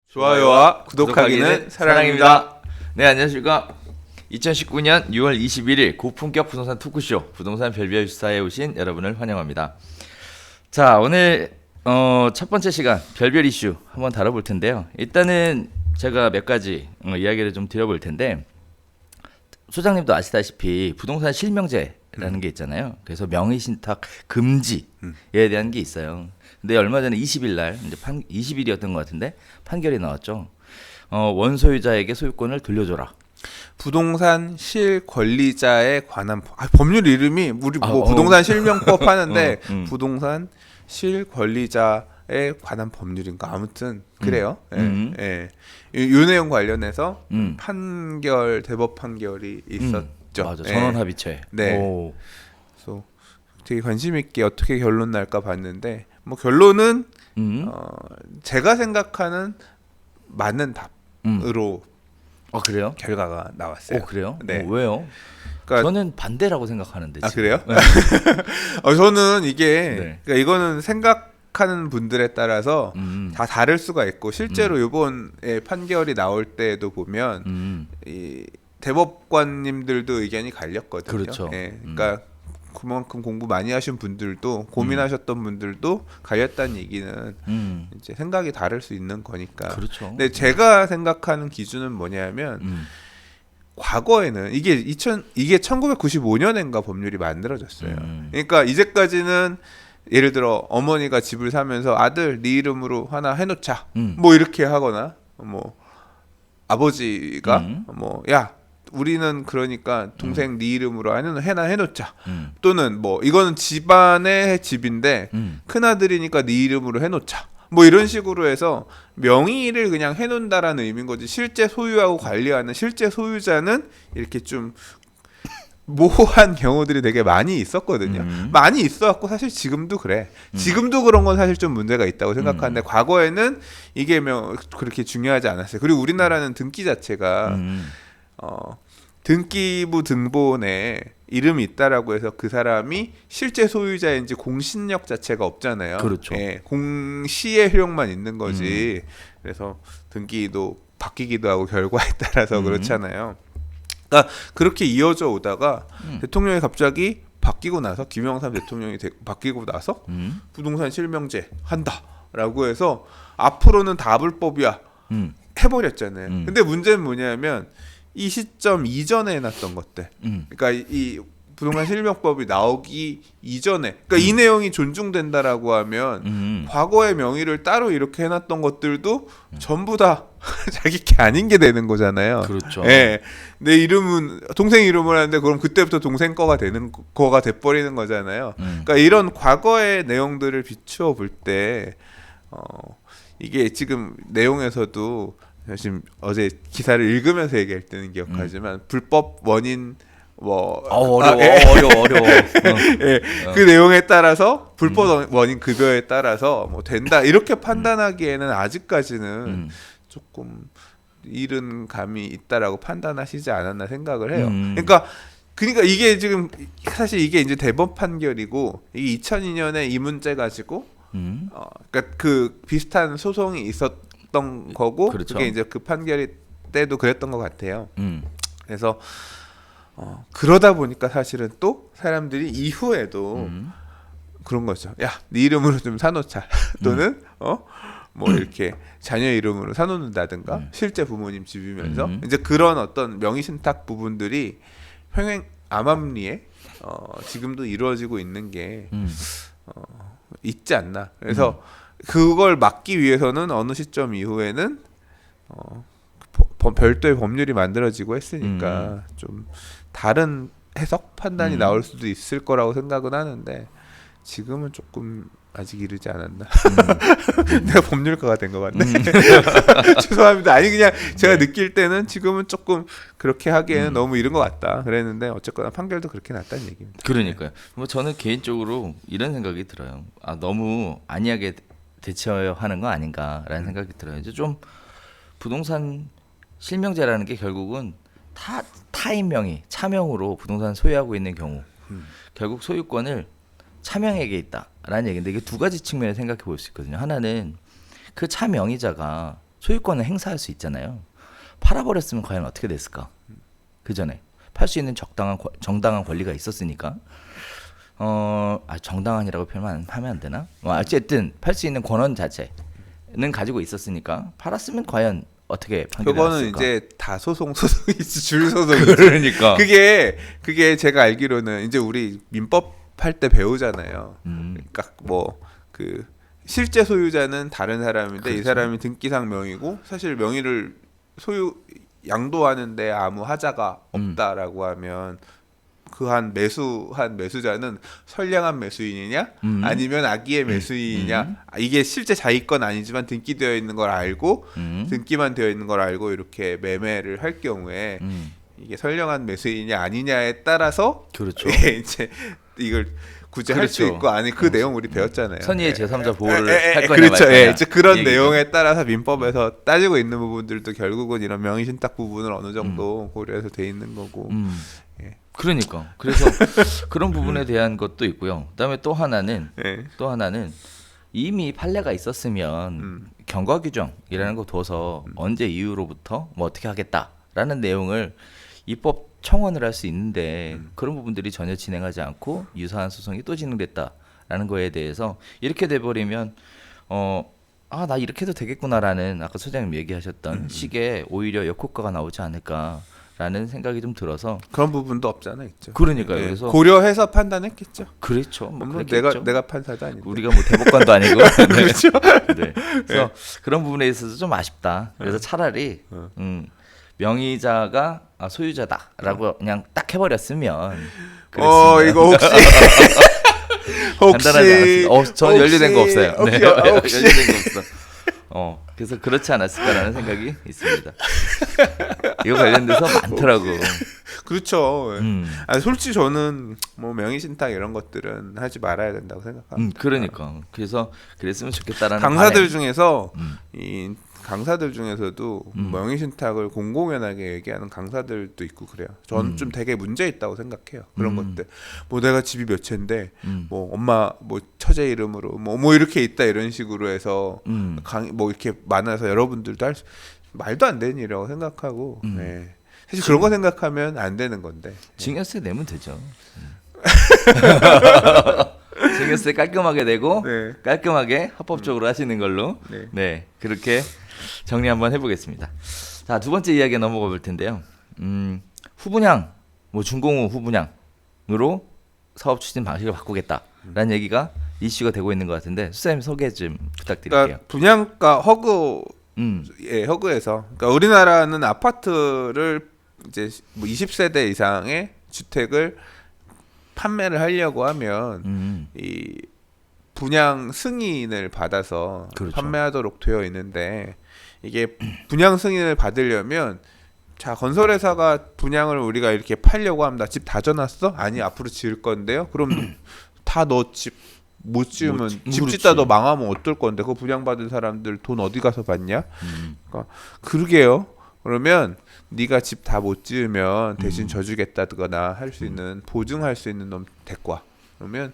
좋아요와 구독하기는 사랑입니다. 네, 안녕하십니까. 2019년 6월 21일 고품격 부동산 토크쇼 부동산 별별 주사에 오신 여러분을 환영합니다. 자, 오늘 첫 번째 시간 별별 이슈 한번 다뤄볼 텐데요. 일단은 제가 몇 가지 이야기를 좀 드려볼 텐데, 소장님도 아시다시피 부동산 실명제라는 게 있잖아요. 그래서 명의신탁 금지에 대한 게 있어요. 근데 얼마 전에 20일 날 이제 20일이었던 것 같은데 판결이 나왔죠. 원소유자에게 소유권을 돌려줘라. 부동산 실권리자에 관한 법률 이름이 우리 부동산 실명법 하는데 부동산 실권리자에 관한 법률인가 아무튼 그래요. 예. 이 내용 관련해서 판결 대법 판결이 있었죠. 맞아. 전원 합의체. 네. 그래서 되게 관심 있게 어떻게 결론 날까 봤는데 뭐 결론은 제가 생각하는 맞는 답으로 그래요? 결과가 나왔어요. 그래요? 네. 왜요? 그러니까 저는 반대라고 생각하는데. 지금. 그래요? 네. 저는 이게 네. 그러니까 이거는 생각하는 분들에 따라서 다 다를 수가 있고 실제로 이번에 판결이 나올 때도 보면 이 대법관님들도 의견이 갈렸거든요. 그렇죠. 예, 그러니까 그만큼 공부 많이 하신 분들도 고민하셨던 분들도 갈렸다는 얘기는 이제 생각이 다를 수 있는 거니까. 그렇죠. 근데 제가 생각하는 기준은 뭐냐면 과거에는 이게 1995년인가 법률이 만들어졌어요. 그러니까 이제까지는 예를 들어 어머니가 집을 사면서 아들 네 이름으로 하나 해놓자 뭐 이렇게 하거나 뭐 아버지가 뭐 야 우리는 그러니까 동생 네 이름으로 하나 해놓자 또는 뭐 이거는 집안의 집인데 큰아들이니까 네 이름으로 해놓자 뭐 이런 식으로 해서 명의를 그냥 해놓는다라는 의미인 거지. 실제 소유하고 관리하는 실제 소유자는 이렇게 좀 모호한 경우들이 되게 많이 있었거든요. 많이 있어갖고 사실 지금도 그래. 지금도 그런 건 사실 좀 문제가 있다고 생각하는데 과거에는 이게 그렇게 중요하지 않았어요. 그리고 우리나라는 등기 자체가 등기부 등본에 이름이 있다라고 해서 그 사람이 실제 소유자인지 공신력 자체가 없잖아요. 그렇죠. 예, 공시의 효력만 있는 거지. 그래서 등기도 바뀌기도 하고 결과에 따라서 그렇잖아요. 그러니까 그렇게 이어져 오다가 대통령이 갑자기 바뀌고 나서 김영삼 대통령이 바뀌고 나서 부동산 실명제 한다라고 해서 앞으로는 다 불법이야 해버렸잖아요. 근데 문제는 뭐냐면 이 시점 이전에 해놨던 것들, 그러니까 이 부동산 실명법이 나오기 이전에, 그러니까 이 내용이 존중된다라고 하면 과거의 명의를 따로 이렇게 해놨던 것들도 전부 다 자기 게 아닌 게 되는 거잖아요. 그렇죠. 예, 내 이름은 동생 이름을 하는데 그럼 그때부터 동생 거가 되는 거가 돼버리는 거잖아요. 그러니까 이런 과거의 내용들을 비추어 볼 때, 이게 지금 내용에서도 지금 어제 기사를 읽으면서 얘기할 때는 기억하지만 불법 원인 어려워. 예, 그 내용에 따라서 불법 원인 급여에 따라서 뭐 된다 이렇게 판단하기에는 아직까지는 조금 이른 감이 있다라고 판단하시지 않았나 생각을 해요. 그러니까 이게 지금 사실 이게 이제 대법 판결이고 이게 2002년에 이 문제 가지고 그러니까 그 비슷한 소송이 있었던 거고 그렇죠. 그게 이제 그 판결이 때도 그랬던 것 같아요. 그래서 그러다 보니까 사실은 또 사람들이 이후에도 그런 거죠. 야, 네 이름으로 좀 사놓자. 또는 뭐 이렇게 자녀 이름으로 사놓는다든가 실제 부모님 집이면서 이제 그런 어떤 명의신탁 부분들이 평행 암암리에 지금도 이루어지고 있는 게 있지 않나. 그래서 그걸 막기 위해서는 어느 시점 이후에는 별도의 법률이 만들어지고 했으니까 좀 다른 해석 판단이 나올 수도 있을 거라고 생각은 하는데 지금은 조금 아직 이르지 않았나. 내가 법률가가 된 것 같네. 죄송합니다. 아니 그냥 제가 느낄 때는 지금은 조금 그렇게 하기에는 너무 이른 것 같다 그랬는데 어쨌거나 판결도 그렇게 났다는 얘기입니다. 그러니까요. 뭐 저는 개인적으로 이런 생각이 들어요. 너무 안이하게 대처하는 거 아닌가라는 생각이 들어요. 이제 좀 부동산 실명제라는 게 결국은 타인 명의, 차명으로 부동산 소유하고 있는 경우 결국 소유권을 차명에게 있다라는 얘기인데 이게 두 가지 측면을 생각해 볼 수 있거든요. 하나는 그 차명의자가 소유권을 행사할 수 있잖아요. 팔아버렸으면 과연 어떻게 됐을까? 그 전에 팔 수 있는 정당한 권리가 있었으니까. 정당한이라고 표현하면 안 되나? 어쨌든 팔 수 있는 권한 자체는 가지고 있었으니까 팔았으면 과연 어떻게 판결이 그거는 났을까? 이제 다 소송이 줄 소송이. 그러니까 그게 제가 알기로는 이제 우리 민법 할 때 배우잖아요. 그러니까 뭐 그 실제 소유자는 다른 사람인데 그렇죠. 이 사람이 등기상 명의고 사실 명의를 양도하는데 아무 하자가 없다라고 하면 그 한 매수자는 선량한 매수인이냐 아니면 악의의 매수인이냐 이게 실제 자기 건 아니지만 등기되어 있는 걸 알고 등기만 되어 있는 걸 알고 이렇게 매매를 할 경우에 이게 선량한 매수인이냐 아니냐에 따라서 그렇죠. 이제 이걸 구제할 수 그렇죠. 있고 아니 그 내용 우리 배웠잖아요. 선의의 제3자 보호를 할 거냐 그렇죠. 말 거냐. 이제 그런 이 얘기죠. 내용에 따라서 민법에서 따지고 있는 부분들도 결국은 이런 명의신탁 부분을 어느 정도 고려해서 돼 있는 거고. 예. 그러니까 그래서 그런 부분에 대한 것도 있고요. 그다음에 또 하나는 이미 판례가 있었으면 경과 규정이라는 거 둬서 언제 이후로부터 뭐 어떻게 하겠다라는 내용을 입법 청원을 할 수 있는데 그런 부분들이 전혀 진행하지 않고 유사한 소송이 또 진행됐다라는 거에 대해서 이렇게 돼버리면 나 이렇게 해도 되겠구나라는 아까 소장님 얘기하셨던 식의 오히려 역효과가 나오지 않을까라는 생각이 좀 들어서 그런 부분도 없잖아 있죠. 그러니까요. 예. 그래서 고려해서 판단했겠죠. 그렇죠. 뭐 뭐 그랬겠죠. 내가 판사도 아닌데. 우리가 뭐 대법관도 아니고 그렇죠. 네. 그래서 그런 부분에 있어서 좀 아쉽다. 그래서 차라리 명의자가 소유자다라고 그냥 딱 해버렸으면 그랬으면 이거 혹시 간단하지 않았습니다. 저는 연루된 거 없어요. 혹시, 네. 혹시 연루된 거 없어. 그래서 그렇지 않았을까라는 생각이 있습니다. 이거 관련돼서 많더라고. 그렇죠. 아니, 솔직히 저는 뭐 명의신탁 이런 것들은 하지 말아야 된다고 생각합니다. 그러니까 그래서 그랬으면 좋겠다라는 강사들 중에서 이 강사들 중에서도 명의신탁을 공공연하게 얘기하는 강사들도 있고 그래요. 저는 좀 되게 문제 있다고 생각해요. 그런 것들. 뭐 내가 집이 몇 채인데 뭐 엄마 뭐 처제 이름으로 뭐 이렇게 있다 이런 식으로 해서 뭐 이렇게 많아서 여러분들도 말도 안 되는 일이라고 생각하고. 네. 사실 그런 거 생각하면 안 되는 건데. 증여세 내면 되죠. 증여세 깔끔하게 내고 네. 깔끔하게 합법적으로 하시는 걸로 네 그렇게 정리 한번 해보겠습니다. 자, 두 번째 이야기 넘어가 볼 텐데요. 후분양, 뭐 준공후 후분양으로 사업 추진 방식을 바꾸겠다라는 얘기가 이슈가 되고 있는 것 같은데 수사님 소개 좀 부탁드릴게요. 그러니까 분양가 허그에서 그러니까 우리나라는 아파트를 이제 뭐 20세대 이상의 주택을 판매를 하려고 하면 이 분양 승인을 받아서 그렇죠. 판매하도록 되어 있는데 이게 분양 승인을 받으려면 자 건설회사가 분양을 우리가 이렇게 팔려고 합니다. 집 다 져놨어? 아니 앞으로 지을 건데요. 그럼 다 너 집 못 지으면 집 짓다 너 망하면 어떨 건데 그 분양받은 사람들 돈 어디 가서 받냐? 그러니까 그러게요. 그러면 네가 집 다 못 지으면 대신 져주겠다거나 할 수 있는 보증할 수 있는 놈 데리고 와. 그러면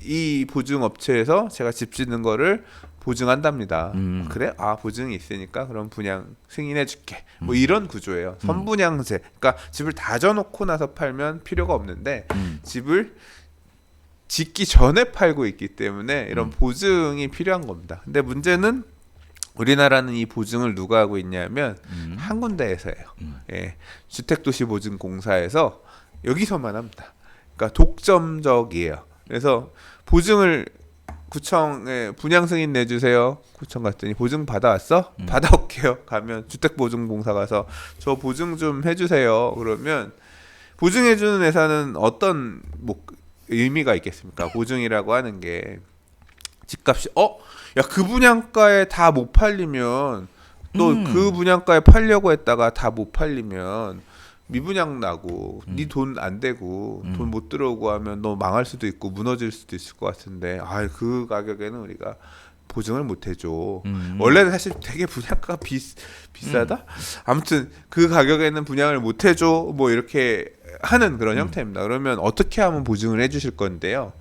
이 보증 업체에서 제가 집 짓는 거를 보증한답니다. 그래? 보증이 있으니까 그럼 분양 승인해줄게. 뭐 이런 구조예요. 선분양제. 그러니까 집을 다 져놓고 나서 팔면 필요가 없는데 집을 짓기 전에 팔고 있기 때문에 이런 보증이 필요한 겁니다. 근데 문제는 우리나라는 이 보증을 누가 하고 있냐면 한 군데에서예요. 예, 주택도시보증공사에서 여기서만 합니다. 그러니까 독점적이에요. 그래서 보증을 구청에 분양 승인 내주세요. 구청 갔더니 보증 받아왔어? 받아올게요. 가면 주택보증공사 가서 저 보증 좀 해주세요. 그러면 보증해주는 회사는 어떤 뭐 의미가 있겠습니까? 보증이라고 하는 게 집값이 야 그 분양가에 다 못 팔리면 또 그 분양가에 팔려고 했다가 다 못 팔리면 미분양 나고 네 돈 안 되고 돈 못 들어오고 하면 너 망할 수도 있고 무너질 수도 있을 것 같은데 그 가격에는 우리가 보증을 못 해줘. 원래는 사실 되게 분양가가 비싸다. 아무튼 그 가격에는 분양을 못 해줘. 뭐 이렇게 하는 그런 형태입니다. 그러면 어떻게 하면 보증을 해주실 건데요?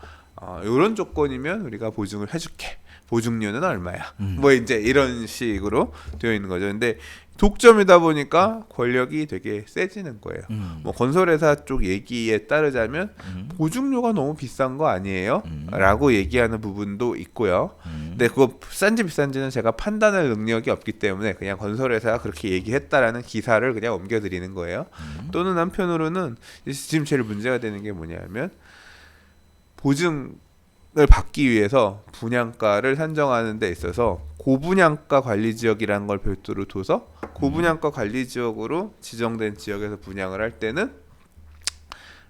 이런 조건이면 우리가 보증을 해줄게. 보증료는 얼마야? 뭐 이제 이런 식으로 되어 있는 거죠. 근데 독점이다 보니까 권력이 되게 세지는 거예요. 뭐 건설회사 쪽 얘기에 따르자면 보증료가 너무 비싼 거 아니에요? 라고 얘기하는 부분도 있고요. 근데 그거 싼지 비싼지는 제가 판단할 능력이 없기 때문에 그냥 건설회사가 그렇게 얘기했다라는 기사를 그냥 옮겨드리는 거예요. 또는 한편으로는 지금 제일 문제가 되는 게 뭐냐면 보증을 받기 위해서 분양가를 산정하는 데 있어서 고분양가 관리지역이라는 걸 별도로 둬서 고분양가 관리지역으로 지정된 지역에서 분양을 할 때는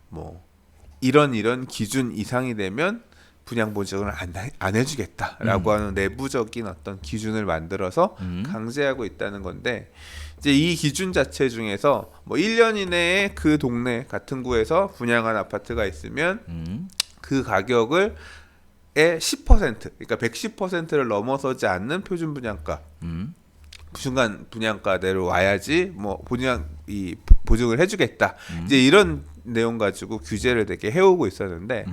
뭐 이런 기준 이상이 되면 분양 보증을 안 해주겠다라고 하는 내부적인 어떤 기준을 만들어서 강제하고 있다는 건데 이제 이 기준 자체 중에서 뭐 1년 이내에 그 동네 같은 구에서 분양한 아파트가 있으면 그 가격을 의 10% 그러니까 110%를 넘어서지 않는 표준 분양가 중간 분양가대로 와야지 뭐 보증을 해주겠다 이제 이런 내용 가지고 규제를 되게 해오고 있었는데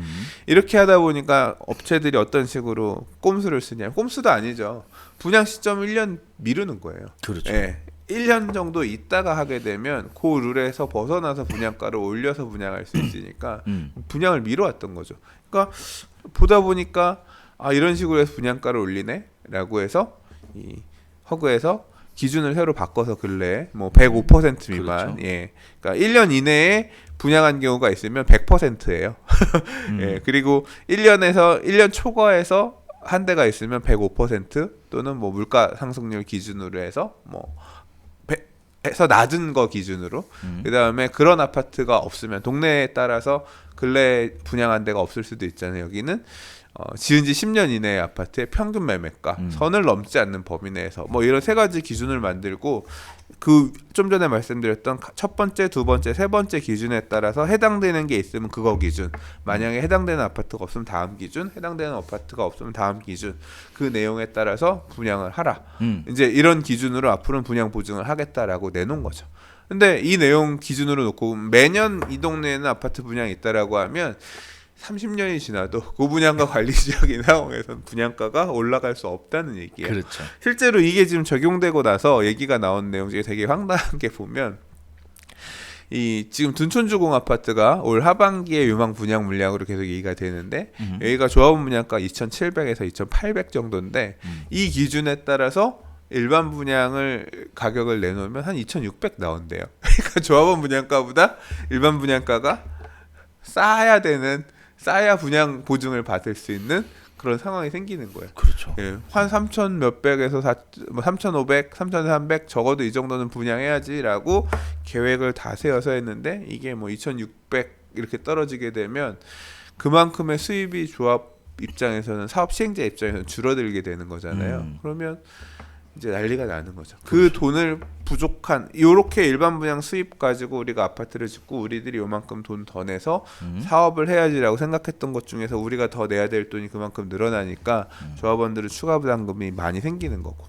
이렇게 하다 보니까 업체들이 어떤 식으로 꼼수를 쓰냐 꼼수도 아니죠 분양 시점 1년 미루는 거예요. 그렇죠. 예. 1년 정도 있다가 하게 되면 그 룰에서 벗어나서 분양가를 올려서 분양할 수 있으니까 분양을 미뤄왔던 거죠. 그러니까 보다 보니까 이런 식으로 해서 분양가를 올리네라고 해서 이 허그에서 기준을 새로 바꿔서 근래에 뭐 105% 미만, 그렇죠. 예, 그러니까 1년 이내에 분양한 경우가 있으면 100%예요. 예, 그리고 1년 초과해서 한 대가 있으면 105% 또는 뭐 물가 상승률 기준으로 해서 뭐 해서 낮은 거 기준으로 그다음에 그런 아파트가 없으면 동네에 따라서 근래 분양한 데가 없을 수도 있잖아요. 여기는 지은 지 10년 이내의 아파트의 평균 매매가 선을 넘지 않는 범위 내에서 뭐 이런 세 가지 기준을 만들고 그 좀 전에 말씀드렸던 첫 번째, 두 번째, 세 번째 기준에 따라서 해당되는 게 있으면 그거 기준, 만약에 해당되는 아파트가 없으면 다음 기준, 해당되는 아파트가 없으면 다음 기준, 그 내용에 따라서 분양을 하라. 이제 이런 기준으로 앞으로는 분양 보증을 하겠다라고 내놓은 거죠. 근데 이 내용 기준으로 놓고 매년 이 동네에는 아파트 분양이 있다라고 하면 30년이 지나도 고분양가 관리 지역인 상황에서는 분양가가 올라갈 수 없다는 얘기예요. 그렇죠. 실제로 이게 지금 적용되고 나서 얘기가 나온 내용 중에 되게 황당한 게 보면 이 지금 둔촌주공 아파트가 올 하반기에 유망 분양 물량으로 계속 얘기가 되는데 여기가 조합원 분양가 2,700에서 2,800 정도인데 이 기준에 따라서 일반 분양을 가격을 내놓으면 한 2,600 나온대요. 그러니까 조합원 분양가보다 일반 분양가가 싸야 분양 보증을 받을 수 있는 그런 상황이 생기는 거예요. 그렇죠. 예, 한 3,000 몇백에서 3,500, 3,300 적어도 이 정도는 분양해야지라고 계획을 다 세워서 했는데 이게 뭐 2,600 이렇게 떨어지게 되면 그만큼의 수입이 조합 입장에서는 사업 시행자 입장에서는 줄어들게 되는 거잖아요. 그러면 이제 난리가 나는 거죠. 그 돈을 부족한 요렇게 일반 분양 수입 가지고 우리가 아파트를 짓고 우리들이 요만큼 돈 더 내서 사업을 해야지라고 생각했던 것 중에서 우리가 더 내야 될 돈이 그만큼 늘어나니까 조합원들은 추가 부담금이 많이 생기는 거고.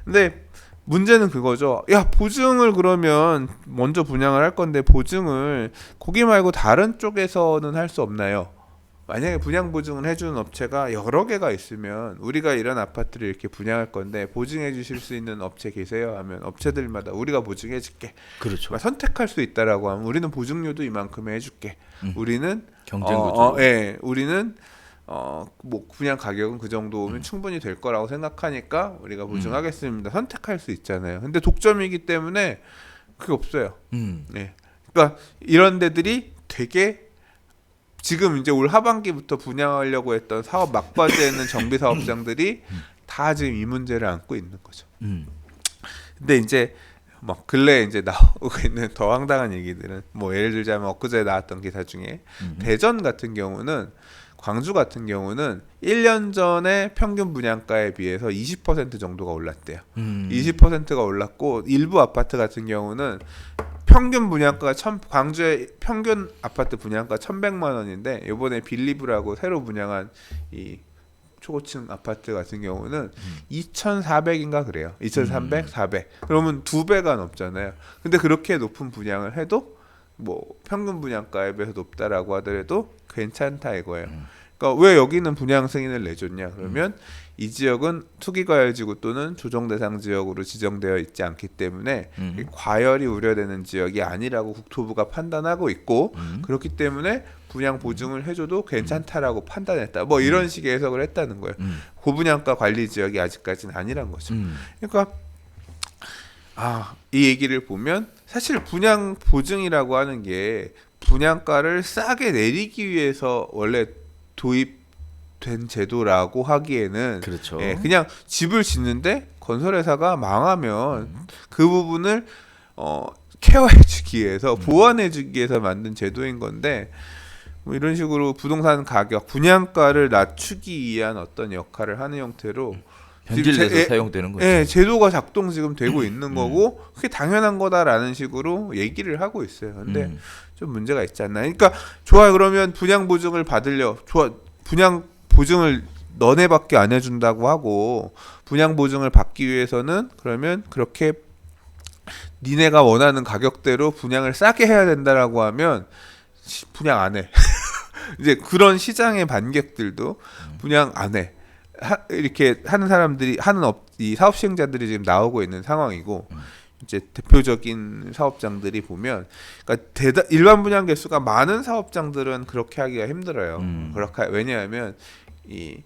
근데 문제는 그거죠. 야, 보증을 그러면 먼저 분양을 할 건데 보증을 거기 말고 다른 쪽에서는 할 수 없나요? 만약에 분양 보증을 해주는 업체가 여러 개가 있으면 우리가 이런 아파트를 이렇게 분양할 건데 보증해 주실 수 있는 업체 계세요? 하면 업체들마다 우리가 보증해 줄게. 그렇죠. 선택할 수 있다라고 하면 우리는 보증료도 이만큼 해줄게. 우리는 경쟁 구조. 예, 우리는 뭐 분양 가격은 그 정도면 충분히 될 거라고 생각하니까 우리가 보증하겠습니다. 선택할 수 있잖아요. 근데 독점이기 때문에 그게 없어요. 예. 그러니까 이런 데들이 되게 지금 이제 올 하반기부터 분양하려고 했던 사업 막바지에 있는 정비 사업장들이 다 지금 이 문제를 안고 있는 거죠. 근데 이제 막 근래 이제 나오고 있는 더 황당한 얘기들은 뭐 예를 들자면 엊그제 나왔던 기사 중에 대전 같은 경우는 광주 같은 경우는 1년 전에 평균 분양가에 비해서 20% 정도가 올랐대요. 20%가 올랐고 일부 아파트 같은 경우는 평균 분양가가 광주의 평균 아파트 분양가 1,100만 원인데 이번에 빌리브라고 새로 분양한 이 초고층 아파트 같은 경우는 2,400인가 그래요. 2,300, 400. 그러면 2배가 넘잖아요. 근데 그렇게 높은 분양을 해도 뭐 평균 분양가에 비해서 높다라고 하더라도 괜찮다 이거예요. 그러니까 왜 여기는 분양 승인을 내줬냐? 그러면 이 지역은 투기과열지구 또는 조정 대상 지역으로 지정되어 있지 않기 때문에 과열이 우려되는 지역이 아니라고 국토부가 판단하고 있고 그렇기 때문에 분양 보증을 해줘도 괜찮다라고 판단했다. 뭐 이런 식의 해석을 했다는 거예요. 고분양가 관리 지역이 아직까지는 아니란 거죠. 그러니까 이 얘기를 보면 사실 분양 보증이라고 하는 게 분양가를 싸게 내리기 위해서 원래 도입된 제도라고 하기에는 그렇죠. 그냥 집을 짓는데 건설회사가 망하면 그 부분을 케어해주기 위해서 보완해주기 위해서 만든 제도인 건데 뭐 이런 식으로 부동산 가격, 분양가를 낮추기 위한 어떤 역할을 하는 형태로 변질돼서 사용되는 거죠. 예, 제도가 작동 지금 되고 있는 거고 그게 당연한 거다라는 식으로 얘기를 하고 있어요. 근데 좀 문제가 있지 않나. 그러니까 좋아요. 그러면 분양 보증을 받으려 분양 보증을 너네밖에 안 해준다고 하고 분양 보증을 받기 위해서는 그러면 그렇게 니네가 원하는 가격대로 분양을 싸게 해야 된다라고 하면 분양 안 해. 이제 그런 시장의 반격들도 분양 안 해. 이렇게 하는 사람들이 이 사업 시행자들이 지금 나오고 있는 상황이고 이제 대표적인 사업장들이 보면 그러니까 일반 분양 개수가 많은 사업장들은 그렇게 하기가 힘들어요. 왜냐하면 이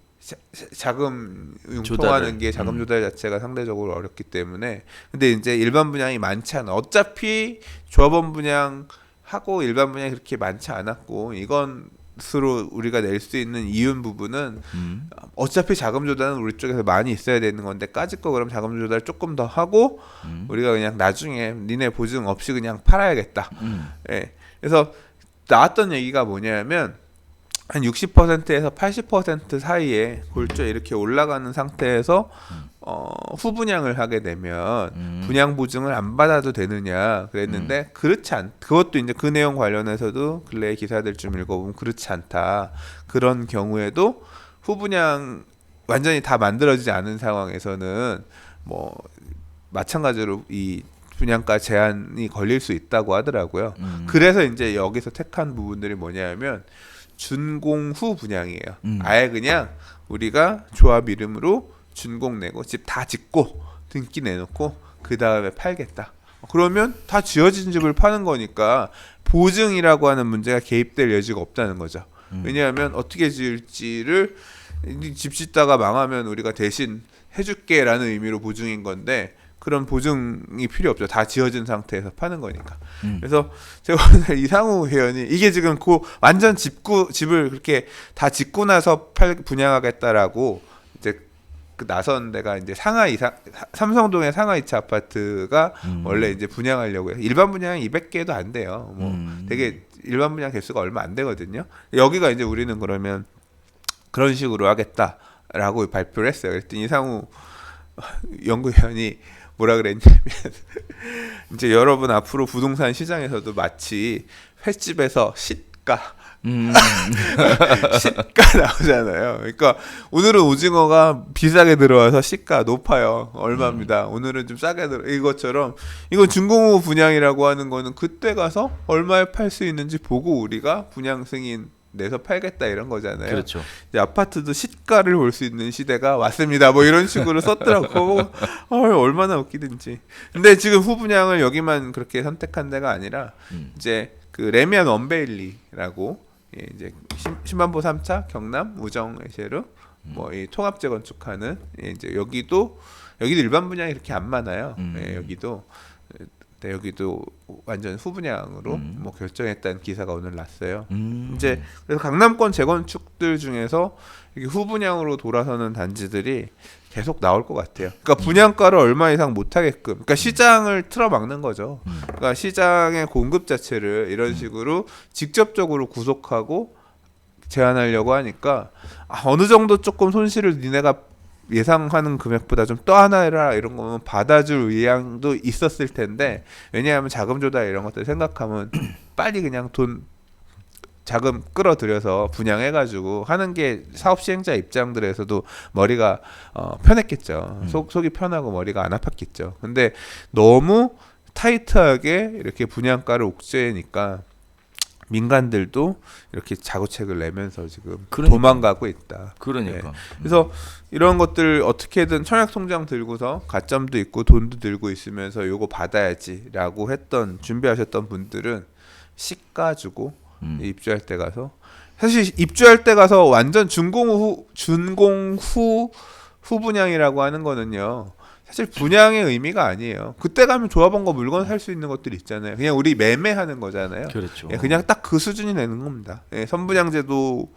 자금 융통하는 게 자금 조달 자체가 상대적으로 어렵기 때문에. 근데 이제 일반 분양이 많지 않아. 어차피 조합원 분양 하고 일반 분양이 그렇게 많지 않았고 이것으로 우리가 낼 수 있는 이윤 부분은 어차피 자금 조달은 우리 쪽에서 많이 있어야 되는 건데 까짓 거 그럼 자금 조달 조금 더 하고 우리가 그냥 나중에 니네 보증 없이 그냥 팔아야겠다. 예. 그래서 나왔던 얘기가 뭐냐면 한 60%에서 80% 사이에 골조에 이렇게 올라가는 상태에서 후분양을 하게 되면 분양 보증을 안 받아도 되느냐 그랬는데 그것도 이제 그 내용 관련해서도 근래의 기사들 좀 읽어보면 그렇지 않다. 그런 경우에도 후분양 완전히 다 만들어지지 않은 상황에서는 뭐 마찬가지로 이 분양가 제한이 걸릴 수 있다고 하더라고요. 그래서 이제 여기서 택한 부분들이 뭐냐면 준공 후 분양이에요. 아예 그냥 우리가 조합 이름으로 준공 내고 집 다 짓고 등기 내놓고 그 다음에 팔겠다. 그러면 다 지어진 집을 파는 거니까 보증이라고 하는 문제가 개입될 여지가 없다는 거죠. 왜냐하면 어떻게 지을지를 집 짓다가 망하면 우리가 대신 해줄게라는 의미로 보증인 건데 그런 보증이 필요 없죠. 다 지어진 상태에서 파는 거니까. 그래서 제가 오늘 이상우 회원이 이게 지금 완전 집을 그렇게 다 짓고 나서 분양하겠다라고 이제 그 나선 데가 이제 삼성동의 상하 2차 아파트가 원래 이제 분양하려고 해요. 일반 분양 200개도 안 돼요. 뭐 되게 일반 분양 개수가 얼마 안 되거든요. 여기가 이제 우리는 그러면 그런 식으로 하겠다라고 발표를 했어요. 그랬더니 이상우 연구위원이 뭐라 그랬냐면 이제 여러분 앞으로 부동산 시장에서도 마치 횟집에서 시가 나오잖아요. 그러니까 오늘은 오징어가 비싸게 들어와서 시가 높아요. 얼마입니다. 오늘은 좀 싸게 이것처럼 이건 준공후 분양이라고 하는 거는 그때 가서 얼마에 팔 수 있는지 보고 우리가 분양 승인 내서 팔겠다 이런 거잖아요. 그렇죠. 이제 아파트도 시가를 볼 수 있는 시대가 왔습니다. 뭐 이런 식으로 썼더라고. 얼마나 웃기든지. 근데 지금 후분양을 여기만 그렇게 선택한 데가 아니라 이제 그 레미안 원베일리라고 이제 신만보 3차 경남 우정 에셰르 뭐 이 통합 재건축하는 이제 여기도 일반 분양이 그렇게 안 많아요. 여기도 완전 후분양으로 뭐 결정했다는 기사가 오늘 났어요. 이제 그래서 강남권 재건축들 중에서 이렇게 후분양으로 돌아서는 단지들이 계속 나올 것 같아요. 그러니까 분양가를 얼마 이상 못 하게끔, 그러니까 시장을 틀어막는 거죠. 그러니까 시장의 공급 자체를 이런 식으로 직접적으로 구속하고 제한하려고 하니까 어느 정도 조금 손실을 니네가 예상하는 금액보다 좀 떠안아라 이런 거면 받아줄 의향도 있었을 텐데 왜냐하면 자금 조달 이런 것들 생각하면 빨리 그냥 돈 자금 끌어들여서 분양해가지고 하는 게 사업 시행자 입장들에서도 머리가 편했겠죠. 속이 편하고 머리가 안 아팠겠죠. 근데 너무 타이트하게 이렇게 분양가를 옥죄니까 민간들도 이렇게 자구책을 내면서 지금 그러니까. 도망가고 있다. 그러니까. 그래서 이런 것들 어떻게든 청약통장 들고서 가점도 있고 돈도 들고 있으면서 요거 받아야지라고 했던 준비하셨던 분들은 시가 주고 입주할 때 가서 사실 입주할 때 가서 완전 준공 후 분양이라고 하는 거는요. 사실 분양의 의미가 아니에요. 그때 가면 조합원과 물건 살 수 있는 것들 있잖아요. 그냥 우리 매매하는 거잖아요. 그렇죠. 예, 그냥 딱 그 수준이 되는 겁니다. 예, 선분양제도는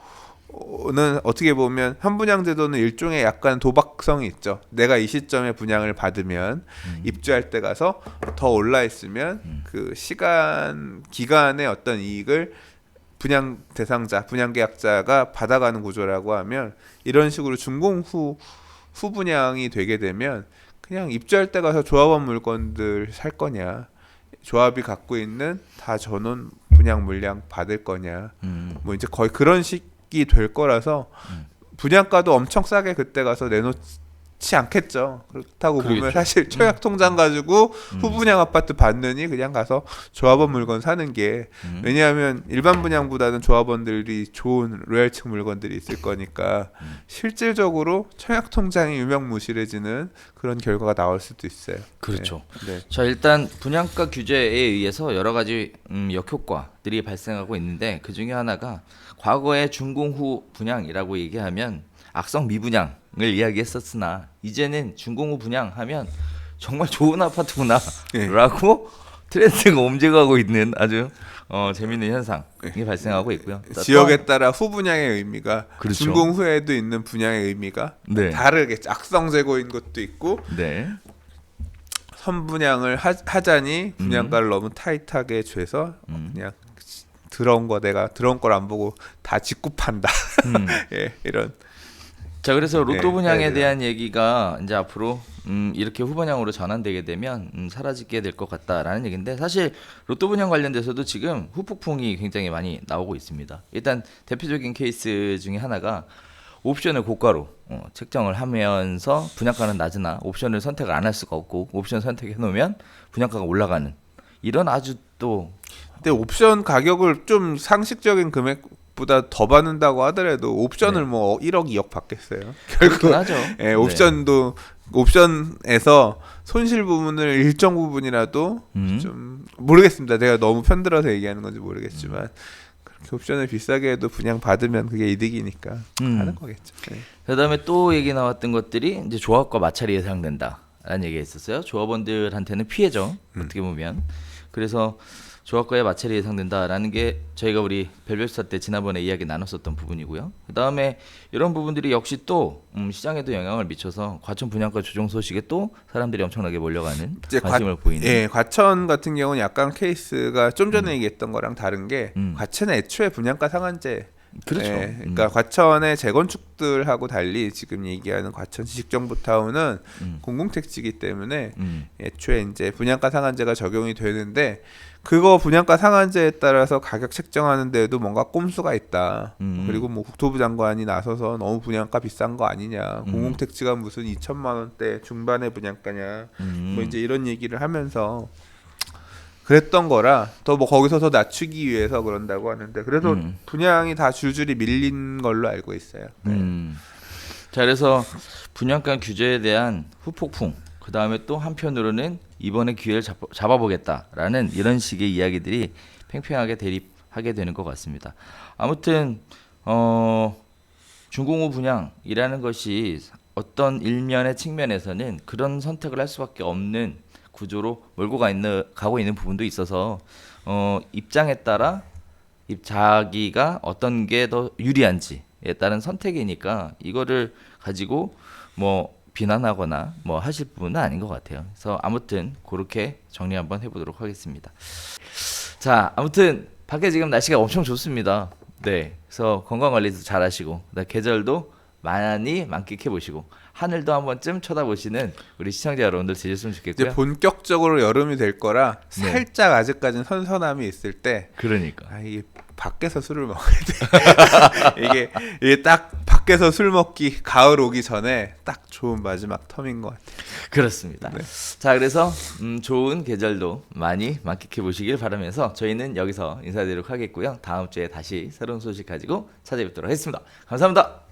어떻게 보면 선분양제도는 일종의 약간 도박성이 있죠. 내가 이 시점에 분양을 받으면 입주할 때 가서 더 올라 있으면 그 기간의 어떤 이익을 분양 대상자, 분양 계약자가 받아가는 구조라고 하면 이런 식으로 준공 후 분양이 되게 되면 그냥 입주할 때 가서 조합원 물건들 살 거냐, 조합이 갖고 있는 다 전원 분양 물량 받을 거냐, 뭐 이제 거의 그런 식이 될 거라서 분양가도 엄청 싸게 그때 가서 내놓지 않겠죠. 그렇다고 그러겠죠. 보면 사실 청약 통장 가지고 후분양 아파트 받느니 그냥 가서 조합원 물건 사는 게 왜냐하면 일반 분양보다는 조합원들이 좋은 로얄층 물건들이 있을 거니까 실질적으로 청약 통장이 유명무실해지는 그런 결과가 나올 수도 있어요. 그렇죠. 네. 자, 일단 분양가 규제에 의해서 여러 가지 역효과들이 발생하고 있는데 그 중에 하나가 과거에 준공 후 분양이라고 얘기하면 악성 미분양을 이야기했었으나 이제는 준공 후 분양하면 정말 좋은 아파트구나라고 트렌드가 움직여가고 있는 아주 재미있는 현상이 발생하고 있고요. 자, 지역에 따라 후분양의 의미가 그렇죠. 준공 후에도 있는 분양의 의미가 네. 다르게 악성 재고인 것도 있고 네. 선분양을 하자니 분양가를 너무 타이트하게 죄서 그냥 내가 들어온 걸 안 보고 다 짓고 판다. 예, 이런. 자, 그래서 로또 네, 분양에 네, 대한 얘기가 이제 앞으로 이렇게 후분양으로 전환되게 되면 사라지게 될 것 같다라는 얘기인데 사실 로또 분양 관련돼서도 지금 후폭풍이 굉장히 많이 나오고 있습니다. 일단 대표적인 케이스 중에 하나가 옵션을 고가로 책정을 하면서 분양가는 낮으나 옵션을 선택을 안 할 수가 없고 옵션 선택해 놓으면 분양가가 올라가는 이런 아주 또 근데 옵션 가격을 좀 상식적인 금액보다 더 받는다고 하더라도 옵션을 뭐 1억, 2억 받겠어요. 그렇긴 하죠. 예, 옵션에서 손실 부분을 일정 부분이라도 좀 모르겠습니다. 내가 너무 편들어서 얘기하는 건지 모르겠지만 그렇게 옵션을 비싸게 해도 분양 받으면 그게 이득이니까 하는 거겠죠. 네. 그다음에 또 얘기 나왔던 것들이 이제 조합과 마찰이 예상된다라는 얘기가 있었어요. 조합원들한테는 피해죠. 어떻게 보면. 그래서 조합과의 마찰이 예상된다라는 게 저희가 우리 별별수사 때 지난번에 이야기 나눴었던 부분이고요. 그다음에 이런 부분들이 역시 또 시장에도 영향을 미쳐서 과천 분양가 조정 소식에 또 사람들이 엄청나게 몰려가는 관심을 보이는. 예, 과천 같은 경우는 약간 케이스가 좀 전에 얘기했던 거랑 다른 게 과천은 애초에 분양가 상한제. 그렇죠. 예, 그러니까 과천의 재건축들하고 달리 지금 얘기하는 과천 지식정보타운은 공공택지이기 때문에 애초에 이제 분양가 상한제가 적용이 되는데 그거 분양가 상한제에 따라서 가격 책정하는 데에도 뭔가 꼼수가 있다. 그리고 뭐 국토부 장관이 나서서 너무 분양가 비싼 거 아니냐. 공공택지가 무슨 2천만 원대 중반의 분양가냐. 뭐 이제 이런 얘기를 하면서 그랬던 거라 더 뭐 거기서 더 낮추기 위해서 그런다고 하는데 그래서 분양이 다 줄줄이 밀린 걸로 알고 있어요. 네. 자, 그래서 분양가 규제에 대한 후폭풍 그 다음에 또 한편으로는 이번에 기회를 잡아보겠다라는 이런 식의 이야기들이 팽팽하게 대립하게 되는 것 같습니다. 아무튼 준공후 분양이라는 것이 어떤 일면의 측면에서는 그런 선택을 할 수밖에 없는 구조로 몰고 가고 있는 부분도 있어서 입장에 따라 자기가 어떤 게 더 유리한지에 따른 선택이니까 이거를 가지고 뭐 비난하거나 뭐 하실 부분은 아닌 것 같아요. 그래서 아무튼 그렇게 정리 한번 해보도록 하겠습니다. 자, 아무튼 밖에 지금 날씨가 엄청 좋습니다. 네, 그래서 건강 관리도 잘 하시고 계절도 많이 만끽해 보시고 하늘도 한 번쯤 쳐다보시는 우리 시청자 여러분들 되셨으면 좋겠고요. 이제 본격적으로 여름이 될 거라 네. 살짝 아직까지는 선선함이 있을 때 그러니까 이게 밖에서 술을 먹어야 돼. 이게 딱 밖에서 술 먹기 가을 오기 전에 딱 좋은 마지막 텀인 것 같아요. 그렇습니다. 네. 자, 그래서 좋은 계절도 많이 만끽해 보시길 바라면서 저희는 여기서 인사드리도록 하겠고요. 다음 주에 다시 새로운 소식 가지고 찾아뵙도록 하겠습니다. 감사합니다.